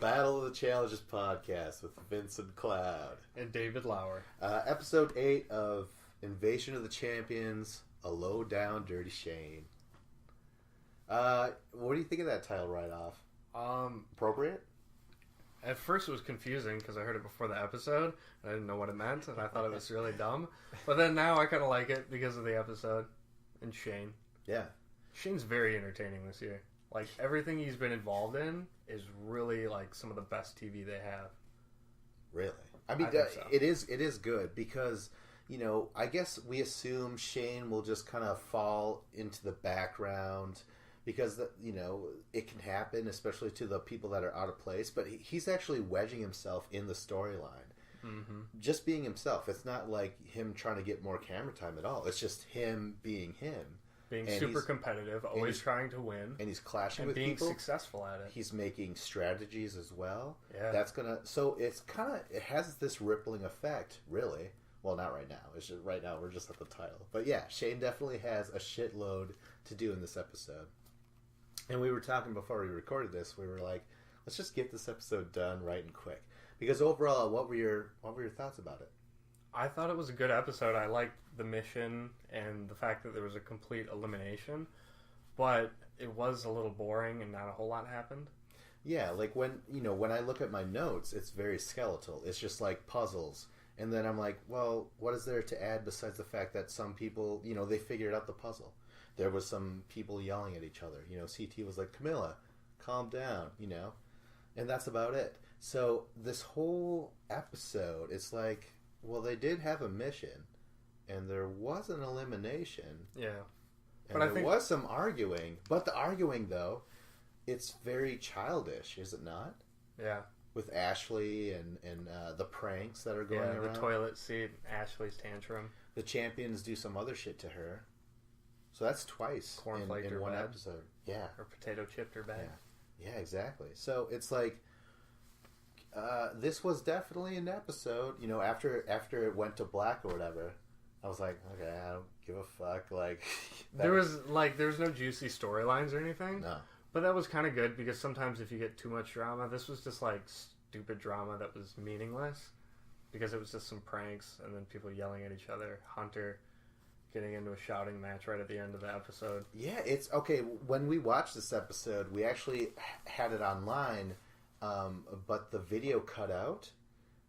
Battle of the Challenges podcast with Vincent Cloud. And David Lauer. Episode 8 of Invasion of the Champions, A Low Down Dirty Shane. What do you think of that title right off? Appropriate? At first it was confusing because I heard it before the episode. And I didn't know what it meant, and I thought it was really dumb. But then now I kind of like it because of the episode. And Shane. Yeah. Shane's very entertaining this year. Like, everything he's been involved in is really, like, some of the best TV they have. Really? I mean, think so. it is good because, you know, I guess we assume Shane will just kind of fall into the background because, you know, it can happen, especially to the people that are out of place. But he's actually wedging himself in the storyline. Mm-hmm. Just being himself. It's not like him trying to get more camera time at all. It's just him being him. Being super competitive, always trying to win. And he's clashing with people. And being people. Successful at it. He's making strategies as well. Yeah. That's gonna... So it's kind of... It has this rippling effect, really. Well, not right now. It's just, right now, we're just at the title. But yeah, Shane definitely has a shitload to do in this episode. And we were talking before we recorded this. We were like, let's just get this episode done right and quick. Because overall, what were your thoughts about it? I thought it was a good episode. I liked the mission and the fact that there was a complete elimination, but it was a little boring and not a whole lot happened. Yeah, like when I look at my notes, it's very skeletal. It's just like puzzles. And then I'm like, well, what is there to add besides the fact that some people, you know, they figured out the puzzle. There was some people yelling at each other. You know, CT was like, Camilla, calm down, you know. And that's about it. So this whole episode, it's like, well, they did have a mission, and there was an elimination. Yeah. And there was some arguing. But the arguing, though, it's very childish, is it not? Yeah. With Ashley and the pranks that are going around. Yeah, the toilet seat, Ashley's tantrum. The champions do some other shit to her. So that's twice in one episode. Yeah. Or potato chipped her bag. Yeah, exactly. So it's like... this was definitely an episode, you know, after it went to black or whatever, I was like, okay, I don't give a fuck, like... there was no juicy storylines or anything. No. But that was kind of good, because sometimes if you get too much drama, this was just, like, stupid drama that was meaningless, because it was just some pranks, and then people yelling at each other, Hunter getting into a shouting match right at the end of the episode. Yeah, it's, okay, when we watched this episode, we actually had it online... but the video cut out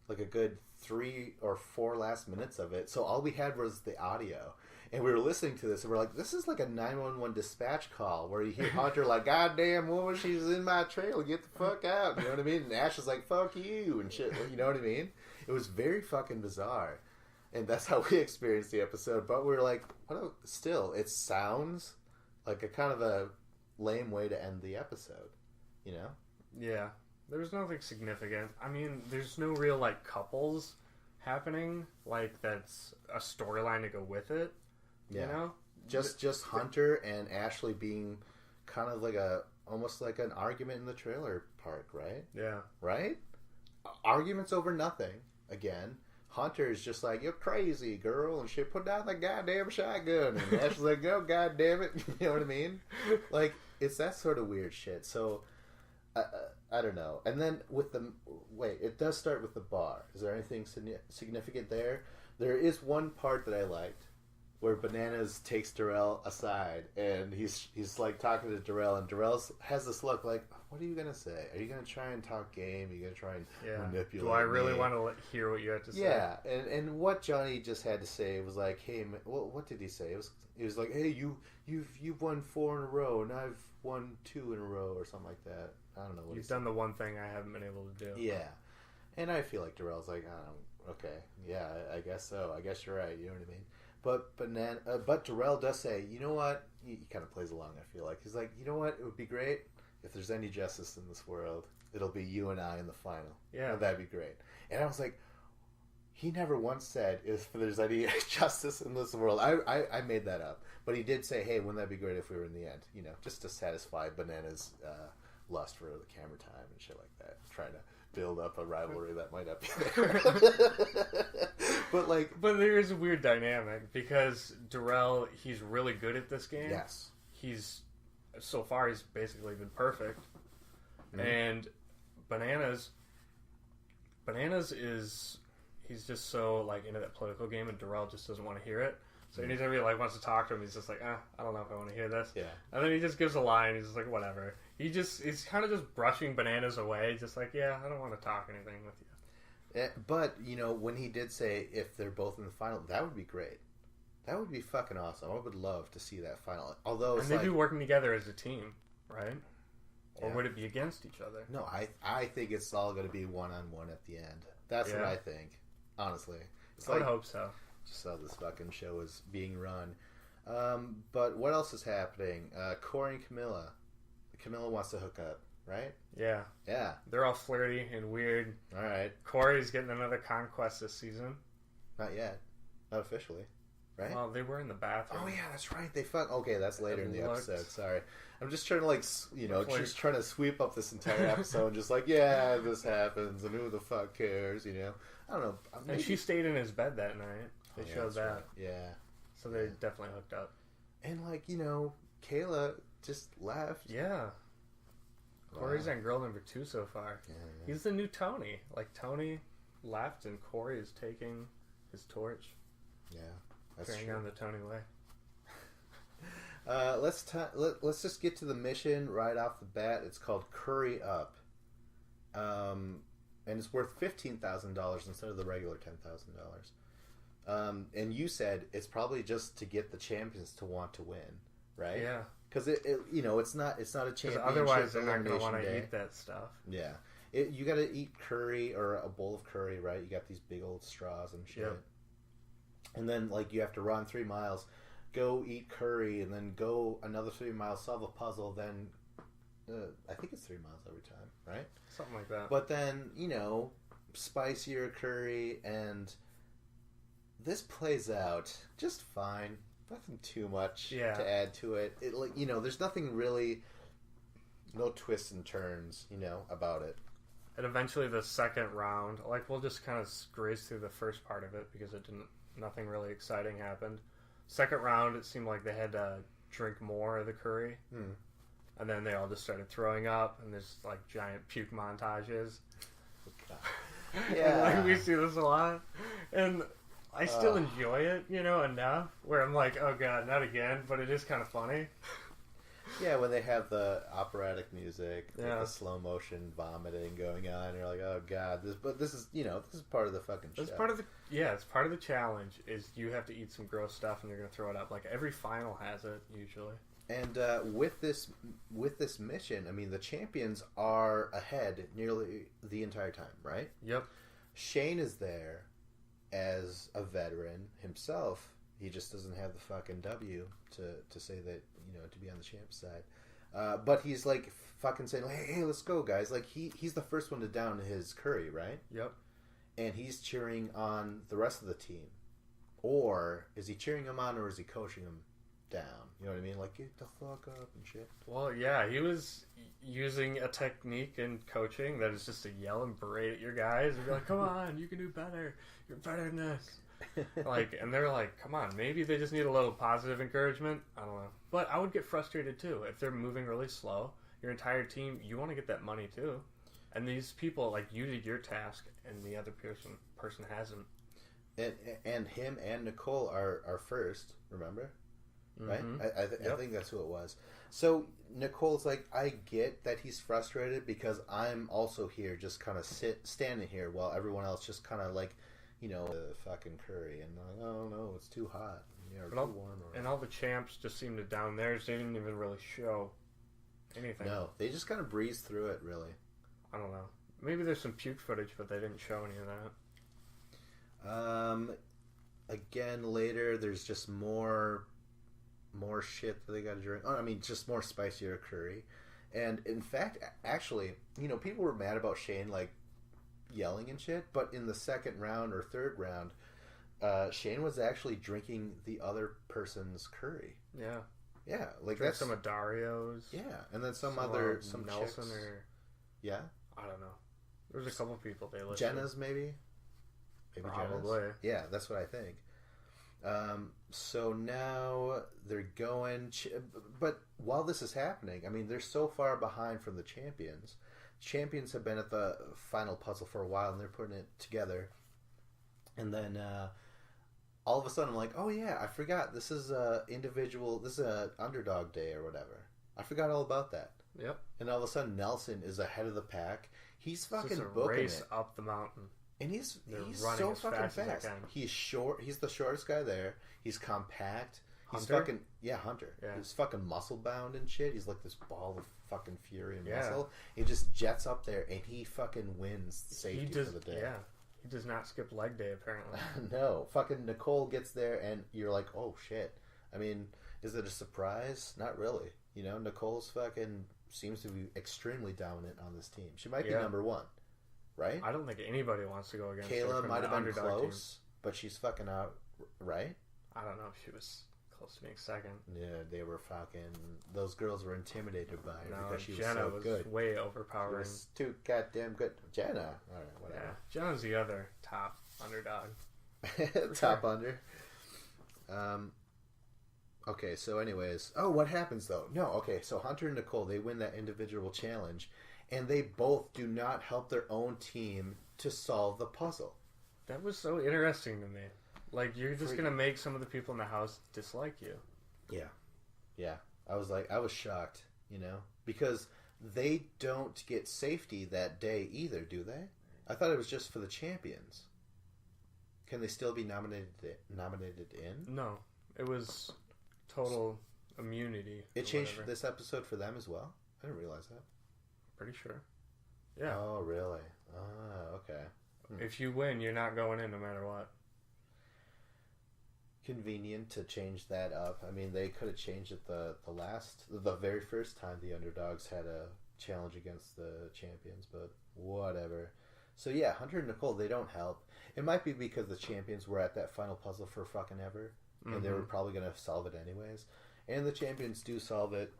like a good 3 or 4 last minutes of it. So all we had was the audio. And we were listening to this and we're like, this is like a 911 dispatch call where you hear Hunter like, God damn woman, she's in my trailer, get the fuck out. You know what I mean? And Ash is like, fuck you and shit. You know what I mean? It was very fucking bizarre. And that's how we experienced the episode. But we were like, still, it sounds like a kind of a lame way to end the episode. You know? Yeah. There was nothing significant. I mean, there's no real, like, couples happening. Like, that's a storyline to go with it. Yeah. You know? Just Hunter and Ashley being kind of like almost like an argument in the trailer park, right? Yeah. Right? Arguments over nothing. Again. Hunter is just like, you're crazy, girl, and shit, put down the goddamn shotgun. And Ashley's like, oh, goddamn it. You know what I mean? Like, it's that sort of weird shit. So... I don't know. And then with it does start with the bar. Is there anything significant there? There is one part that I liked where Bananas takes Darrell aside and he's like talking to Darrell, and Darrell has this look like, what are you going to say? Are you going to try and talk game? Are you going to try and manipulate Do I really me? want to hear what you have to say? Yeah, and what Johnny just had to say was like, hey, what did he say? It was like, hey, you've won 4 in a row, and I've won 2 in a row, or something like that. I don't know what You've done the one thing I haven't been able to do. Yeah. And I feel like Darrell's like, okay, yeah, I guess so. I guess you're right. You know what I mean? But Darrell does say, you know what? He kind of plays along, I feel like. He's like, you know what? It would be great if there's any justice in this world. It'll be you and I in the final. Yeah. And that'd be great. And I was like, he never once said if there's any justice in this world. I made that up. But he did say, hey, wouldn't that be great if we were in the end? You know, just to satisfy Bananas' lust for the camera time and shit like that. Trying to build up a rivalry that might not be there. But there is a weird dynamic because Darrell, he's really good at this game. Yes. So far he's basically been perfect. Mm-hmm. Bananas is he's just so like into that political game, and Darrell just doesn't want to hear it. So anytime he like wants to talk to him, he's just like, I don't know if I want to hear this. Yeah. And then he just gives a line. He's just like, whatever. He's kind of just brushing Bananas away, just like, yeah, I don't want to talk anything with you. But when he did say if they're both in the final, that would be great. That would be fucking awesome. I would love to see that final. Although it's and they'd be working together as a team, right? Or Yeah. would it be against each other? No, I think it's all going to be one-on-one at the end. That's what I think. Honestly, it's I would hope so. Just how this fucking show is being run. But what else is happening? Corey and Camilla. Camilla wants to hook up, right? Yeah. Yeah. They're all flirty and weird. All right. Corey's getting another conquest this season. Not yet. Not officially. Right? Well, they were in the bathroom. Oh, yeah, that's right. They fuck. Okay, that's later in the looked. episode. Sorry. I'm just trying to, Like- just trying to sweep up this entire episode and just like, yeah, this happens, and who the fuck cares, I don't know. And she stayed in his bed that night. They Oh, yeah, showed that's that. right. Yeah. So they definitely hooked up. And, Kayla just left. Yeah. Corey's on girl number 2 so far. Yeah. He's the new Tony. Like, Tony left and Corey is taking his torch. Yeah. That's Carrying true. on the Tony way. Let's just get to the mission right off the bat. It's called Curry Up, and it's worth $15,000 instead of the regular $10,000. And you said it's probably just to get the champions to want to win, right? Yeah. Because it's not a Because championship. otherwise they're not going to elimination want to day. eat that stuff. Yeah, you got to eat curry or a bowl of curry, right? You got these big old straws and shit. Yep. And then you have to run 3 miles, go eat curry, and then go another 3 miles, solve a puzzle. Then I think it's 3 miles every time, right? Something like that. But then spicier curry, and this plays out just fine. Nothing too much to add to it. There's nothing really, no twists and turns, about it. And eventually the second round, we'll just kind of graze through the first part of it because nothing really exciting happened. Second round, it seemed like they had to drink more of the curry. And then they all just started throwing up, and there's giant puke montages. Yeah. And, we see this a lot. And I still enjoy it, enough where I'm like, oh god, not again, but it is kind of funny. Yeah, when they have the operatic music, with Yeah. the slow motion vomiting going on, you're like, oh god, this is part of the fucking show. It's part of it's part of the challenge is you have to eat some gross stuff and you're going to throw it up. Every final has it usually. And with this mission, I mean, the champions are ahead nearly the entire time, right? Yep. Shane is there as a veteran himself. He just doesn't have the fucking W to say that, to be on the champ's side. But he's fucking saying, hey, let's go, guys. He's the first one to down his curry, right? Yep. And he's cheering on the rest of the team. Or is he cheering him on, or is he coaching him down? You know what I mean? Get the fuck up and shit. Well, yeah, he was using a technique in coaching that is just to yell and berate at your guys and be like, come on, you can do better. You're better than this. And they're like, come on, maybe they just need a little positive encouragement. I don't know. But I would get frustrated too. If they're moving really slow, your entire team, you want to get that money too. And these people, you did your task and the other person hasn't. And him and Nicole are first, remember? Right? Mm-hmm. I think that's who it was. So Nicole's like, I get that he's frustrated because I'm also here just kind of standing here while everyone else just kind of the fucking curry, and oh no, it's too hot, or too warm. And all the champs just seemed to down theirs. They didn't even really show anything. No, they just kind of breezed through it, really. I don't know. Maybe there's some puke footage, but they didn't show any of that. Again, later, there's just more shit that they got to drink. Oh, I mean, just more spicier curry. And in fact, actually, people were mad about Shane, yelling and shit, but in the second round or third round, Shane was actually drinking the other person's curry. Yeah. Yeah, that's some of Dario's. Yeah, and then some Nelson chicks. or yeah, I don't know. There was a couple people they listed. Jenna's maybe Probably. Jenna's. Yeah, that's what I think. So now they're going, but while this is happening, I mean, they're so far behind from the champions champions have been at the final puzzle for a while, and they're putting it together. And then all of a sudden, I'm like, oh yeah, I forgot. This is a individual. This is a underdog day or whatever. I forgot all about that. Yep. And all of a sudden, Nelson is ahead of the pack. He's fucking It's a booking race it. up the mountain. And he's running so as fucking fast as they fast. can. He's short. He's the shortest guy there. He's compact. He's Hunter? fucking Hunter. Yeah. He's fucking muscle bound and shit. He's like this ball of fucking fury and Yeah. muscle. He just jets up there and he fucking wins safety for the day. Yeah. He does not skip leg day apparently. No, fucking Nicole gets there and you're like, oh shit. I mean, is it a surprise? Not really. You know, Nicole's fucking seems to be extremely dominant on this team. She might be number one, right? I don't think anybody wants to go against her Kayla from might the have been underdog close, but she's fucking out, right? team. I don't know if she was close to being second. Yeah, they were fucking. Those girls were intimidated by her No, because she was Jenna so was good. way She overpowering. was too goddamn good. Jenna, all right, Yeah, whatever. Jenna's the other top underdog. Top under. Okay, so anyways, what happens though? No, okay, so Hunter and Nicole, they win that individual challenge, and they both do not help their own team to solve the puzzle. That was so interesting to me. Like, you're just Freak. going to make some of the people in the house dislike you. Yeah. I was shocked, you know, because they don't get safety that day either, do they? I thought it was just for the champions. Can they still be nominated in? No, it was total immunity. It or changed whatever. this episode for them as well? I didn't realize that. Pretty sure. Yeah. Oh, really? Ah, okay. If you win, you're not going in no matter what. Convenient to change that up. I mean, they could have changed it the very first time the underdogs had a challenge against the champions, but whatever. So yeah, Hunter and Nicole, they don't help. It might be because the champions were at that final puzzle for fucking ever, and they were probably going to solve it anyways. And the champions do solve it,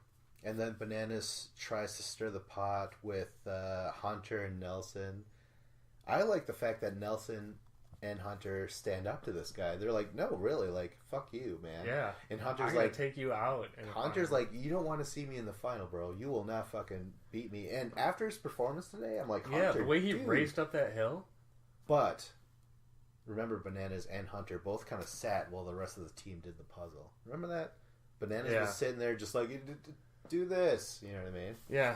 and then Bananas tries to stir the pot with Hunter and Nelson. I like the fact that Nelson and Hunter stand up to this guy. They're like, no, really, like, fuck you, man. Yeah. And I'm Hunter's going like, to take you out. Hunter's like, you don't want to see me in the final, bro. You will not fucking beat me. And after his performance today, I'm like, Hunter, yeah, the way he dude. raced up that hill. But remember, Bananas and Hunter both kind of sat while the rest of the team did the puzzle. Remember that? Bananas was sitting there just like, do this. You know what I mean? Yeah.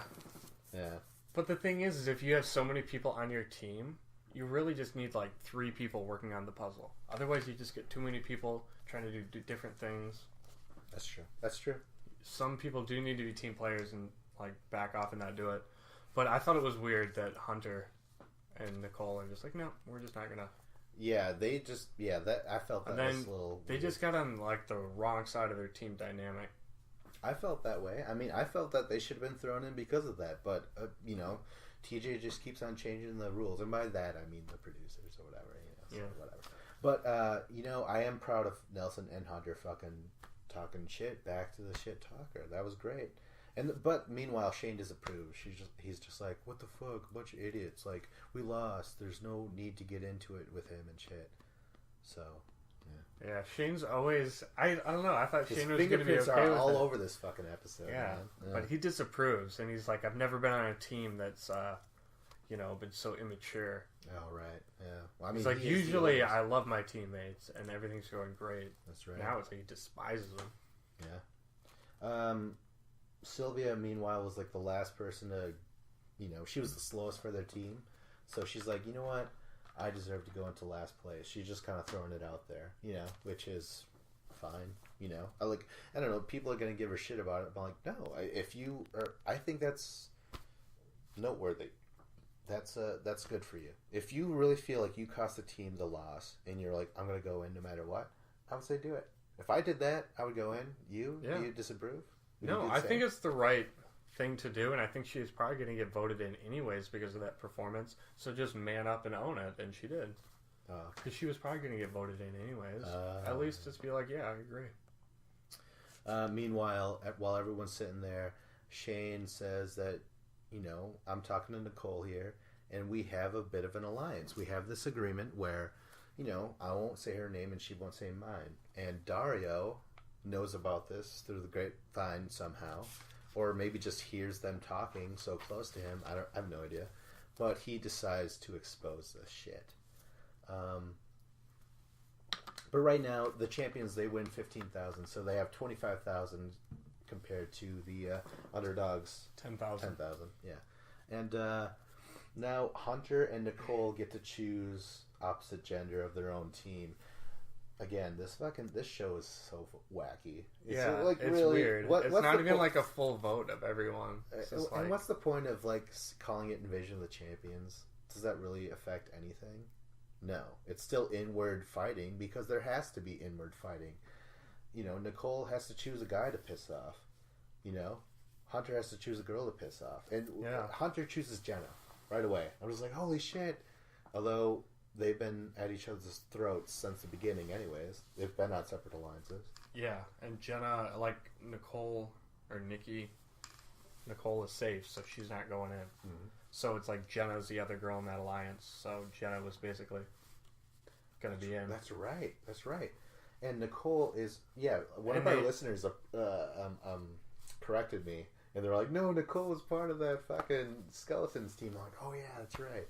Yeah. But the thing is if you have so many people on your team, you really just need like 3 people working on the puzzle. Otherwise, you just get too many people trying to do different things. That's true. That's true. Some people do need to be team players and like back off and not do it. But I thought it was weird that Hunter and Nicole are just like, no, we're just not gonna. Yeah, they just that I felt that And then was a little. They weird. just got on like the wrong side of their team dynamic. I felt that way. I mean, I felt that they should have been thrown in because of that. But you know, TJ just keeps on changing the rules, and by that I mean the producers or whatever. You know, so whatever. But you know, I am proud of Nelson and Hunter fucking talking shit back to the shit talker. That was great. But meanwhile, Shane disapproves. He's just like, what the fuck, a bunch of idiots. Like, we lost. There's no need to get into it with him and shit. So, Yeah, Shane's always. I don't know. I thought his Shane was going to be fingerprints okay are with all it. over this fucking episode. Yeah, man. but he disapproves, and he's like, I've never been on a team that's, you know, been so immature. Oh right, yeah. Well, I mean, It's like he is the usually oldest. I love my teammates and everything's going great. That's right. Now it's like he despises them. Yeah. Sylvia, meanwhile, was like the last person to, you know, she was the slowest for their team, so she's like, you know what, I deserve to go into last place. She's just kind of throwing it out there, you know, which is fine. You know, I don't know, people are gonna give her shit about it, but I'm like, no, I think that's noteworthy. That's good for you. If you really feel like you cost the team the loss, and you're like, I'm gonna go in no matter what, I would say do it. If I did that, I would go in. Do you disapprove? No, I think it's the right thing to do, and I think she's probably going to get voted in anyways because of that performance. So just man up and own it, and she did. Because she was probably going to get voted in anyways. At least just be like, yeah, I agree. Meanwhile, while everyone's sitting there, Shane says that, you know, I'm talking to Nicole here, and we have a bit of an alliance. We have this agreement where, you know, I won't say her name and she won't say mine. And Dario knows about this through the grapevine somehow, or maybe just hears them talking so close to him. I have no idea, but he decides to expose this shit. But right now, the champions, they win 15,000, so they have 25,000 compared to the underdogs. 10,000. 10,000, yeah. And now Hunter and Nicole get to choose opposite gender of their own team. Again, this show is so wacky. It's really weird. It's not even like a full vote of everyone. And what's the point of like calling it Invasion of the Champions? Does that really affect anything? No, it's still inward fighting because there has to be inward fighting. You know, Nicole has to choose a guy to piss off. You know, Hunter has to choose a girl to piss off, and Hunter chooses Jenna right away. I was like, holy shit! Although they've been at each other's throats since the beginning, anyways. They've been on separate alliances. Yeah, and Jenna, like Nicole or Nikki, Nicole is safe, so she's not going in. Mm-hmm. So it's like Jenna's the other girl in that alliance. So Jenna was basically going to be in. That's right. That's right. And Nicole is, one of our listeners corrected me. And they're like, no, Nicole was part of that fucking Skeletons team. I'm like, oh yeah, that's right.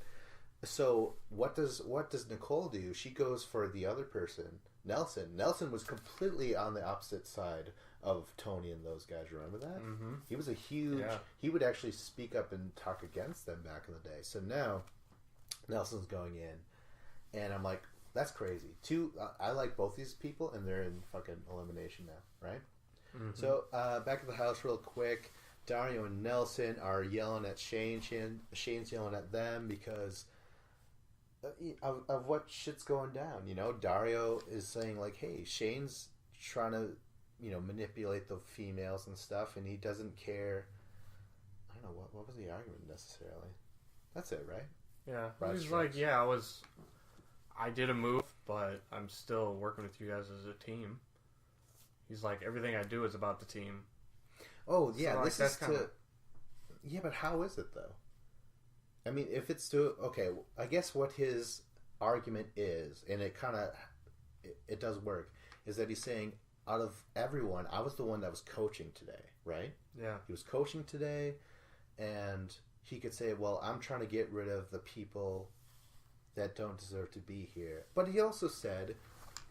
So what does Nicole do? She goes for the other person, Nelson. Nelson was completely on the opposite side of Tony and those guys. Remember that? Mm-hmm. He was a huge... Yeah. He would actually speak up and talk against them back in the day. So now Nelson's going in, and I'm like, that's crazy. I like both these people, and they're in fucking elimination now, right? Mm-hmm. So back at the house real quick, Dario and Nelson are yelling at Shane. Shane's yelling at them because of what shit's going down. You know, Dario is saying like, hey, Shane's trying to, manipulate the females and stuff, and he doesn't care. I don't know, what was the argument necessarily? That's it, right? Yeah. He's like, I did a move, but I'm still working with you guys as a team. He's like, everything I do is about the team. Oh, yeah, so, this is to... Yeah, but how is it, though? I mean, if it's to... Okay, I guess what his argument is, and it kind of... It does work, is that he's saying, out of everyone, I was the one that was coaching today, right? Yeah. He was coaching today, and he could say, well, I'm trying to get rid of the people that don't deserve to be here. But he also said,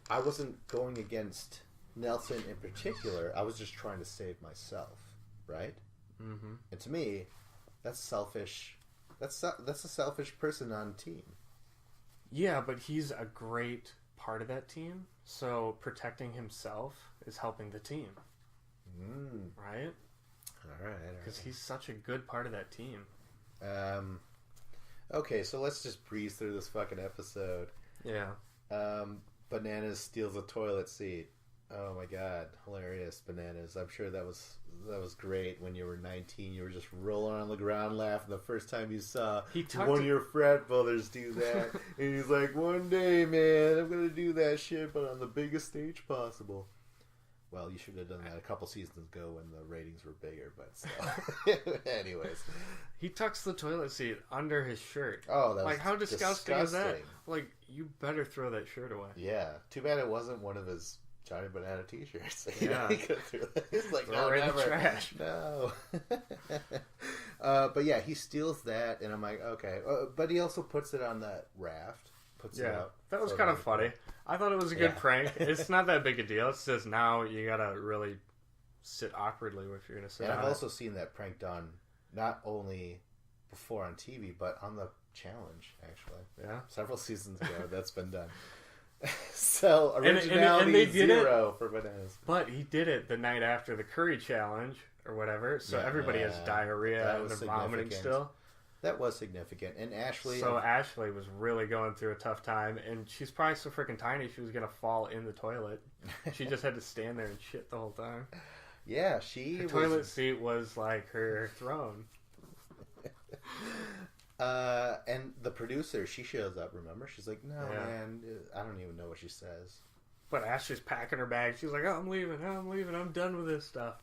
I wasn't going against Nelson in particular. I was just trying to save myself, right? Mm-hmm. And to me, that's selfish. That's a selfish person on a team. Yeah, but he's a great part of that team. So protecting himself is helping the team. Right? All right. Because he's such a good part of that team. Okay, so let's just breeze through this fucking episode. Yeah. Bananas steals a toilet seat. Oh my god, hilarious, Bananas. I'm sure that was great when you were 19. You were just rolling on the ground laughing the first time you saw one of your frat brothers do that. And he's like, one day, man, I'm going to do that shit, but on the biggest stage possible. Well, you should have done that a couple seasons ago when the ratings were bigger, but still. Anyways. He tucks the toilet seat under his shirt. Oh, that was how disgusting is that? Like, you better throw that shirt away. Yeah. Too bad it wasn't one of his Johnny Banana t-shirts. Yeah. He's like, no, never. The trash. No. But yeah, he steals that, and I'm like, okay. But he also puts it on that raft. Puts it out. That was kind of funny. I thought it was a good prank. It's not that big a deal. It's just now you gotta really sit awkwardly if you're gonna sit. And I've also seen that prank done not only before on TV, but on the challenge, actually. Yeah. Several seasons ago, that's been done. So, originality and zero for Bananas. But he did it the night after the curry challenge, or whatever, so everybody has diarrhea and they're vomiting still. That was significant. And Ashley... So Ashley was really going through a tough time, and she's probably so freaking tiny she was going to fall in the toilet. She just had to stand there and shit the whole time. Yeah, her toilet seat was like her throne. And the producer, she shows up, remember? She's like, no, man, I don't even know what she says. But Ashley's packing her bag. She's like, I'm leaving, I'm done with this stuff.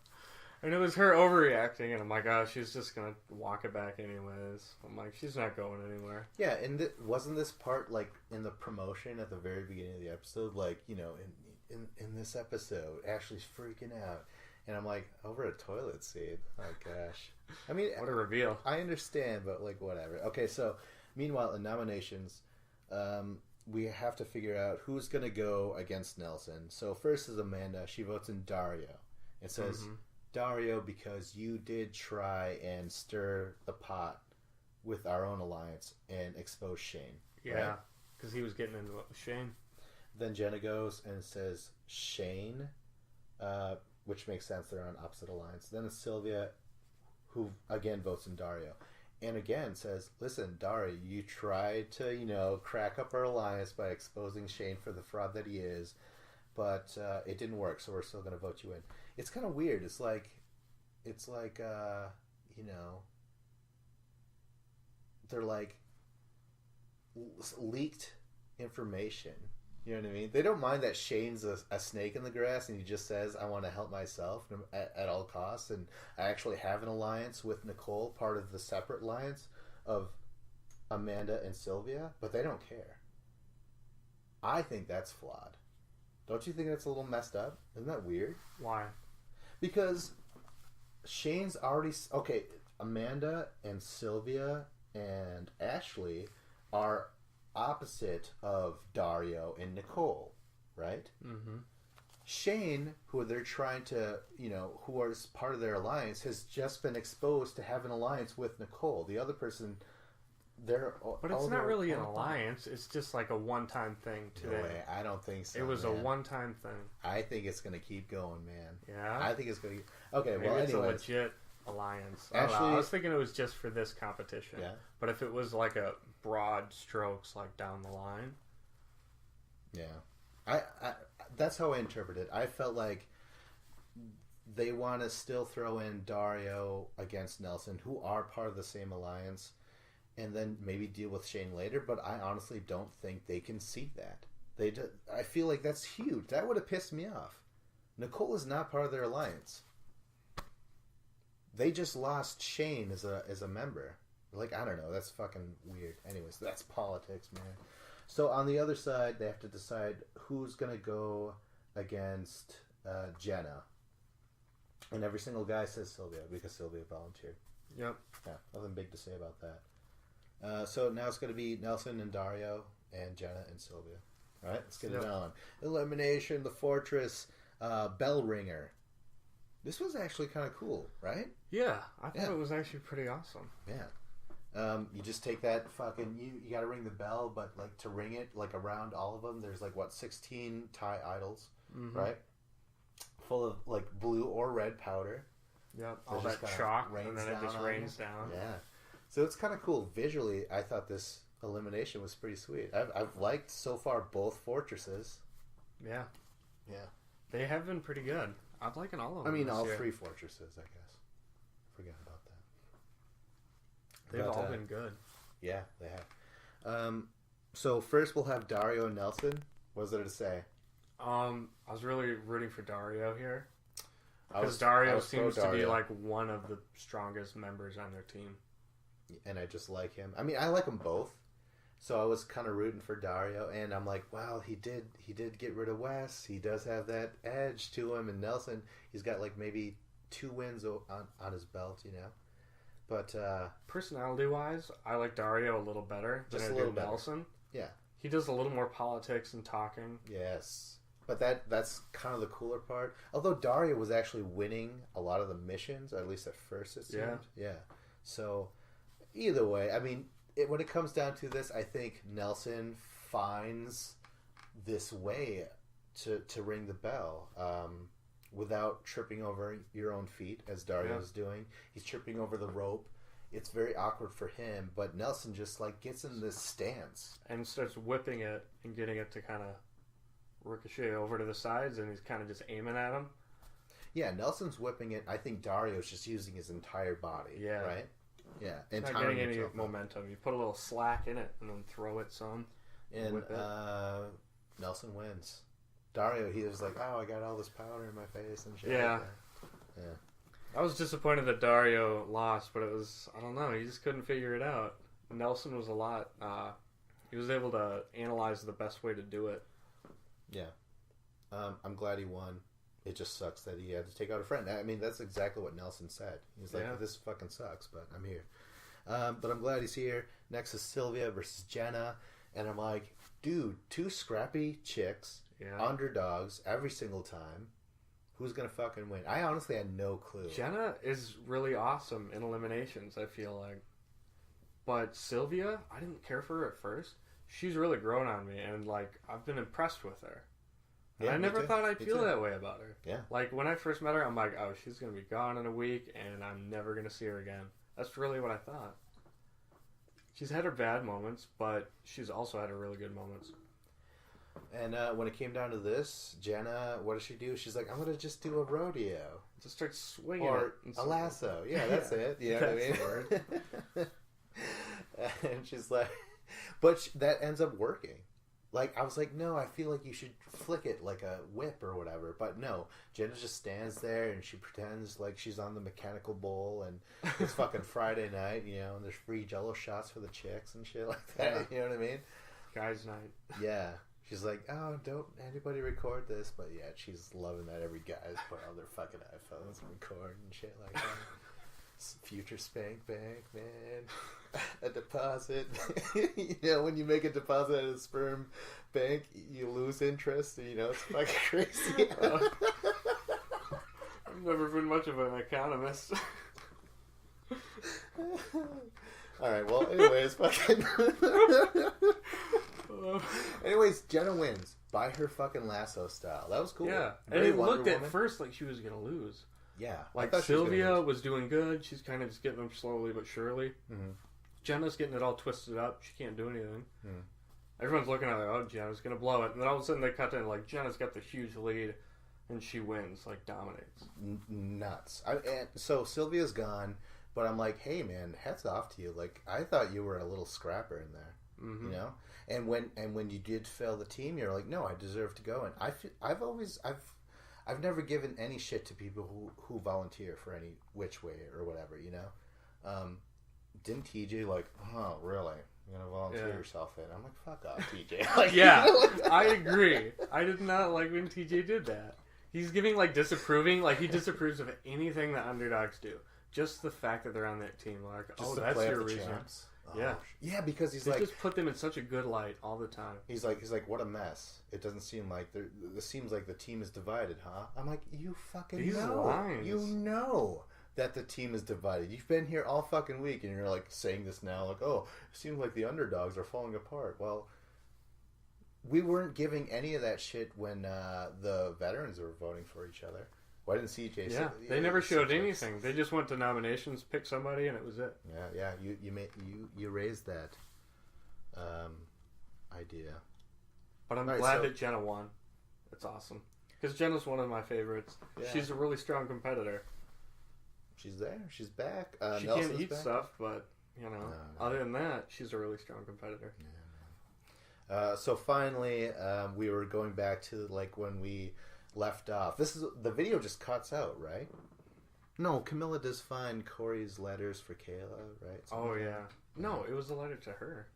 And it was her overreacting, and I'm like, oh, she's just going to walk it back anyways. I'm like, she's not going anywhere. Yeah, and wasn't this part, like, in the promotion at the very beginning of the episode? Like, in this episode, Ashley's freaking out. And I'm like, over a toilet seat? Oh, gosh. I mean, What a reveal. I understand, but, like, whatever. Okay, so, meanwhile, in nominations, we have to figure out who's going to go against Nelson. So, first is Amanda. She votes in Dario. It says, Dario, because you did try and stir the pot with our own alliance and expose Shane. Yeah, because he was getting into it with Shane. Then Jenna goes and says Shane, which makes sense. They're on opposite alliance. Then it's Sylvia, who again votes in Dario, and again says, "Listen, Dario, you tried to crack up our alliance by exposing Shane for the fraud that he is, but it didn't work. So we're still going to vote you in." It's kind of weird. It's like they're like leaked information. You know what I mean? They don't mind that Shane's a snake in the grass and he just says, I want to help myself at all costs. And I actually have an alliance with Nicole, part of the separate alliance of Amanda and Sylvia, but they don't care. I think that's flawed. Don't you think that's a little messed up? Isn't that weird? Why? Because Shane's already... Okay, Amanda and Sylvia and Ashley are opposite of Dario and Nicole, right? Mm-hmm. Shane, who they're trying to, who is part of their alliance, has just been exposed to have an alliance with Nicole. The other person, but it's not really an alliance. It's just like a one-time thing today. No way. I don't think so. It was man. a one-time thing. I think it's going to keep going, man. Yeah? I think it's going to... Okay, Maybe well, it's anyways. a legit alliance. Actually, I was thinking it was just for this competition. Yeah. But if it was like a broad strokes, like down the line. Yeah. I that's how I interpret it. I felt like they want to still throw in Dario against Nelson, who are part of the same alliance, and then maybe deal with Shane later, but I honestly don't think they can see that. I feel like that's huge. That would have pissed me off. Nicole is not part of their alliance. They just lost Shane as a member. Like, I don't know. That's fucking weird. Anyways, that's politics, man. So on the other side, they have to decide who's going to go against Jenna. And every single guy says Sylvia because Sylvia volunteered. Yep. Yeah, nothing big to say about that. So now it's going to be Nelson and Dario and Jenna and Sylvia. All right, let's get it on. Elimination, the Fortress, Bell Ringer. This was actually kind of cool, right? Yeah, I thought it was actually pretty awesome. Yeah. You just take that fucking... You got to ring the bell, but like to ring it like around all of them, there's like, 16 Thai idols, right? Full of like blue or red powder. Yep, all that chalk, and then it just rains down. Yeah. So it's kind of cool. Visually, I thought this elimination was pretty sweet. I've liked so far both fortresses. Yeah. Yeah. They have been pretty good. I'm liking all of them. I mean, all year. 3 fortresses, I guess. Forget about that. They've all been good. Yeah, they have. So first we'll have Dario and Nelson. What is there to say? I was really rooting for Dario here. Because Dario seems to be like one of the strongest members on their team. And I just like him. I mean, I like them both. So I was kind of rooting for Dario, and I'm like, wow, he did get rid of Wes. He does have that edge to him, and Nelson, he's got like maybe 2 wins on his belt, But personality-wise, I like Dario a little better than I do Nelson. Yeah, he does a little more politics and talking. Yes, but that's kind of the cooler part. Although Dario was actually winning a lot of the missions, at least at first it seemed. Yeah. So either way, I mean. When it comes down to this, I think Nelson finds this way to ring the bell without tripping over your own feet, as Dario's doing. He's tripping over the rope. It's very awkward for him, but Nelson just like gets in this stance and starts whipping it and getting it to kind of ricochet over to the sides, and he's kind of just aiming at him. Yeah, Nelson's whipping it. I think Dario's just using his entire body. Yeah. Right. Yeah, and not getting any momentum. You put a little slack in it and then throw it some. And Nelson wins. Dario, he was like, "Oh, I got all this powder in my face and shit." Yeah, yeah. I was disappointed that Dario lost, but it was, I don't know, he just couldn't figure it out. Nelson was a lot. He was able to analyze the best way to do it. Yeah, I'm glad he won. it just sucks that he had to take out a friend. I mean, that's exactly what Nelson said. He's like, this fucking sucks, but I'm here. But I'm glad he's here. Next is Sylvia versus Jenna. And I'm like, dude, 2 scrappy chicks, underdogs every single time. Who's going to fucking win? I honestly had no clue. Jenna is really awesome in eliminations, I feel like. But Sylvia, I didn't care for her at first. She's really grown on me, and, like, I've been impressed with her. Yeah, I never thought I'd feel that way about her. Yeah. Like, when I first met her, I'm like, oh, she's going to be gone in a week, and I'm never going to see her again. That's really what I thought. She's had her bad moments, but she's also had her really good moments. And when it came down to this, Jenna, what does she do? She's like, I'm going to just do a rodeo. Just start swinging or a lasso. Yeah, that's it. You know what I mean? And she's like, but that ends up working. Like, I was like, no, I feel like you should flick it like a whip or whatever. But no, Jenna just stands there and she pretends like she's on the mechanical bull and it's fucking Friday night, you know, and there's free Jello shots for the chicks and shit like that. Yeah. You know what I mean? Guys' night. Yeah. She's like, oh, don't anybody record this. But yeah, she's loving that every guy's put on their fucking iPhones and record and shit like that. Future spank bank, man. A deposit. You know, when you make a deposit at a sperm bank, you lose interest. You know, it's fucking crazy. I've never been much of an economist. Alright, well, anyways, fucking... Anyways, Jenna wins by her fucking lasso style. That was cool. Yeah, and it looked at first like she was going to lose. Yeah. Like, Sylvia was doing good. She's kind of just getting them slowly but surely. Mm-hmm. Jenna's getting it all twisted up. She can't do anything. Mm. Everyone's looking at her, oh, Jenna's going to blow it. And then all of a sudden they cut in, like, Jenna's got the huge lead, and she wins, like, dominates. Nuts. So Sylvia's gone, but I'm like, hey, man, hats off to you. Like, I thought you were a little scrapper in there, you know? And when you did fail the team, you're like, no, I deserve to go. And I've never given any shit to people who volunteer for any which way or whatever, you know? Didn't TJ like, oh, really? You're going to volunteer yourself in? I'm like, fuck off, TJ. Like, yeah, I agree. I did not like when TJ did that. He's giving, like, disapproving. Like, he disapproves of anything that underdogs do. Just the fact that they're on that team. Like, just that's your reason. Oh, yeah, because they just put them in such a good light all the time. He's like, what a mess. It doesn't seem like it seems like the team is divided, huh? I'm like, you fucking know. Lines. You know that the team is divided. You've been here all fucking week, and you're like saying this now, like, oh, it seems like the underdogs are falling apart. Well, we weren't giving any of that shit when the veterans were voting for each other. Why didn't CJ? Yeah, they never showed anything. They just went to nominations, picked somebody, and it was it. Yeah. You raised that idea. But I'm glad that Jenna won. It's awesome because Jenna's one of my favorites. Yeah. She's a really strong competitor. She's there. She's back. She Nelson's can't eat back. stuff, but you know, other than that, she's a really strong competitor. Yeah. So finally, we were going back to like when we left off. This is the video just cuts out, right? No, Camilla does find Corey's letters for Kayla, right? Something No, it was a letter to her.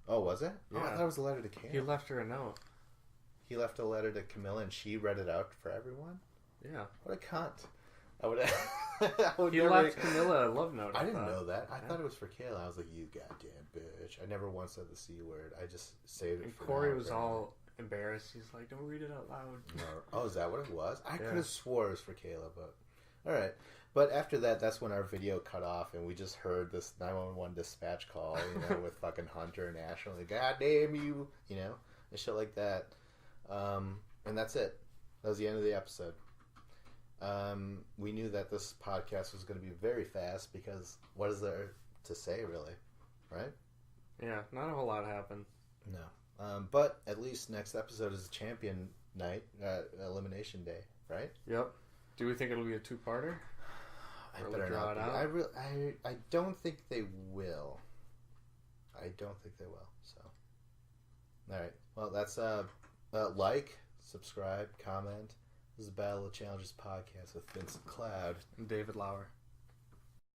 Oh, was it? Yeah. Oh, I thought it was a letter to Kayla. He left her a note. He left a letter to Camilla and she read it out for everyone? Yeah. What a cunt. I would he never... left Camilla a love note. I didn't know that. I thought it was for Kayla. I was like, you goddamn bitch. I never once said the C word. I just saved it and for Corey was all embarrassed. He's like, don't read it out loud. No. Oh, is that what it was? I could have swore it was for Kayla, but alright. But after that, that's when our video cut off and we just heard this 911 dispatch call, you know, with fucking Hunter and Ashley. Like, God damn you, you know, and shit like that. And that's it. That was the end of the episode. We knew that this podcast was going to be very fast because what is there to say, really? Right? Yeah, not a whole lot happened. No. But at least next episode is champion night, elimination day, right? Yep. Do we think it'll be a two-parter? I better not. I don't think they will. I don't think they will. So, all right. Well, that's like, subscribe, comment. This is the Battle of Challenges podcast with Vincent Cloud and David Lauer.